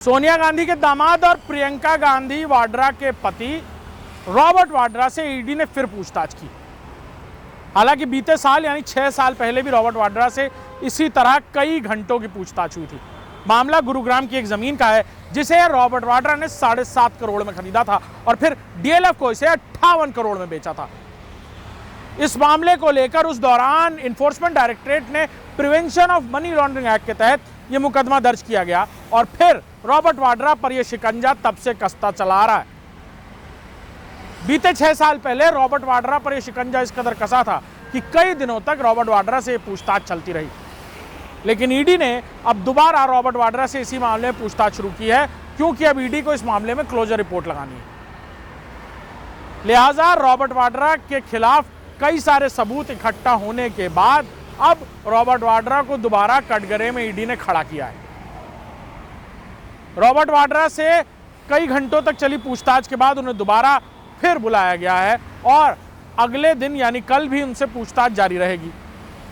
सोनिया गांधी के दामाद और प्रियंका गांधी वाड्रा के पति रॉबर्ट वाड्रा से ईडी ने फिर पूछताछ की। हालांकि बीते साल यानी 6 साल पहले भी रॉबर्ट वाड्रा से इसी तरह कई घंटों की पूछताछ हुई थी। मामला गुरुग्राम की एक जमीन का है जिसे रॉबर्ट वाड्रा ने 7.5 करोड़ में खरीदा था और फिर डीएलएफ को इसे 58 करोड़ में बेचा था। इस मामले को लेकर उस दौरान इन्फोर्समेंट डायरेक्टरेट ने prevention of money laundering act के तहत यह मुकदमा दर्ज किया गया और फिर रॉबर्ट वाड्रा पर यह शिकंजा तब से कसता चला आ रहा है। बीते 6 साल पहले रॉबर्ट वाड्रा पर यह शिकंजा इस कदर कसा था कि कई दिनों तक रॉबर्ट वाड्रा से पूछताछ चलती रही, लेकिन ईडी ने अब दोबारा रॉबर्ट वाड्रा से इसी मामले में पूछताछ शुरू की है, क्योंकि अब ईडी को इस मामले में क्लोजर रिपोर्ट लगानी है। लिहाजा रॉबर्ट वाड्रा के खिलाफ कई सारे सबूत इकट्ठा होने के बाद अब रॉबर्ट वाड्रा को दोबारा कटघरे में ईडी ने खड़ा किया है। रॉबर्ट वाड्रा से कई घंटों तक चली पूछताछ के बाद उन्हें दोबारा फिर बुलाया गया है और अगले दिन यानी कल भी उनसे पूछताछ जारी रहेगी।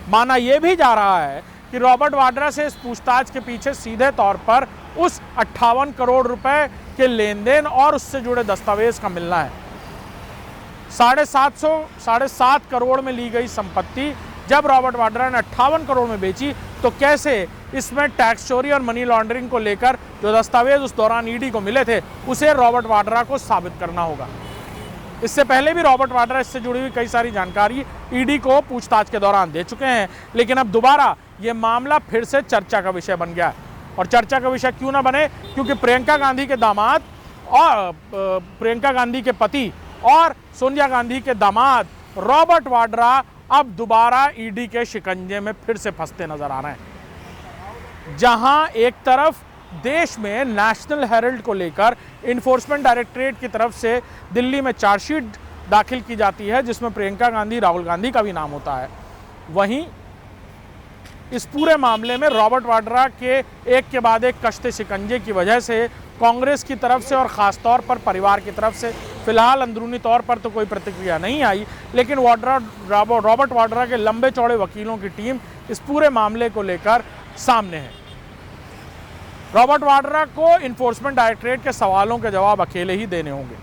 माना यह भी जा रहा है कि रॉबर्ट वाड्रा से इस पूछताछ के पीछे सीधे तौर पर उस 58 करोड़ रुपए के लेन देन और उससे जुड़े दस्तावेज का मिलना है। 7.5 करोड़ में ली गई संपत्ति जब रॉबर्ट वाड्रा ने 58 करोड़ में बेची, तो कैसे इसमें टैक्स चोरी और मनी लॉन्ड्रिंग को लेकर जो दस्तावेज उस दौरान ईडी को मिले थे उसे रॉबर्ट वाड्रा को साबित करना होगा। इससे पहले भी रॉबर्ट वाड्रा इससे जुड़ी हुई कई सारी जानकारी ईडी को पूछताछ के दौरान दे चुके हैं, लेकिन अब दोबारा यह मामला फिर से चर्चा का विषय बन गया है। और चर्चा का विषय क्यों ना बने, क्योंकि प्रियंका गांधी के दामाद और प्रियंका गांधी के पति और सोनिया गांधी के दामाद रॉबर्ट वाड्रा अब दोबारा ईडी के शिकंजे में फिर से फंसते नजर आ रहे हैं। जहां एक तरफ देश में नेशनल हेराल्ड को लेकर इन्फोर्समेंट डायरेक्टरेट की तरफ से दिल्ली में चार्जशीट दाखिल की जाती है जिसमें प्रियंका गांधी, राहुल गांधी का भी नाम होता है, वहीं इस पूरे मामले में रॉबर्ट वाड्रा के एक के बाद एक कश्ते शिकंजे की वजह से कांग्रेस की तरफ से और ख़ास तौर पर परिवार की तरफ से फिलहाल अंदरूनी तौर पर तो कोई प्रतिक्रिया नहीं आई, लेकिन रॉबर्ट वाड्रा के लंबे चौड़े वकीलों की टीम इस पूरे मामले को लेकर सामने है। रॉबर्ट वाड्रा को इन्फोर्समेंट डायरेक्टरेट के सवालों के जवाब अकेले ही देने होंगे।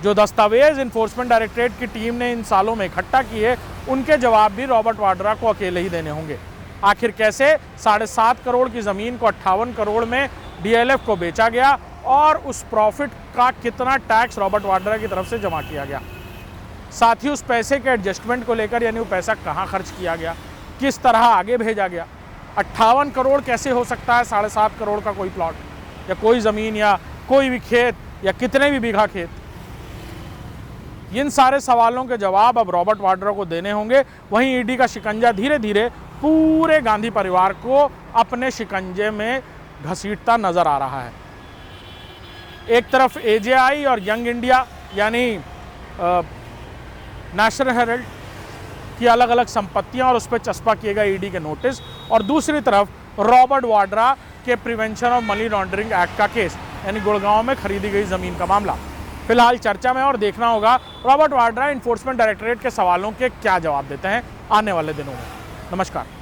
जो दस्तावेज इन्फोर्समेंट डायरेक्टरेट की टीम ने इन सालों में इकट्ठा किए उनके जवाब भी रॉबर्ट वाड्रा को अकेले ही देने होंगे। आखिर कैसे 7.5 करोड़ की ज़मीन को 58 करोड़ में डीएलएफ को बेचा गया और उस प्रॉफिट का कितना टैक्स रॉबर्ट वाड्रा की तरफ से जमा किया गया, साथ ही उस पैसे के एडजस्टमेंट को लेकर यानी वो पैसा कहाँ खर्च किया गया, किस तरह आगे भेजा गया। 58 करोड़ कैसे हो सकता है 7.5 करोड़ का कोई प्लॉट या कोई ज़मीन या कोई भी खेत या कितने भी बीघा खेत। इन सारे सवालों के जवाब अब रॉबर्ट वाड्रा को देने होंगे। वहीं ईडी का शिकंजा धीरे धीरे पूरे गांधी परिवार को अपने शिकंजे में घसीटता नजर आ रहा है। एक तरफ एजेआई और यंग इंडिया यानी नेशनल हेराल्ड की अलग अलग संपत्तियां और उस पर चस्पा किए गए ईडी के नोटिस, और दूसरी तरफ रॉबर्ट वाड्रा के prevention of money laundering act का केस यानी गुड़गांव में खरीदी गई जमीन का मामला फिलहाल चर्चा में, और देखना होगा रॉबर्ट वाड्रा इन्फोर्समेंट डायरेक्टरेट के सवालों के क्या जवाब देते हैं आने वाले दिनों में। नमस्कार।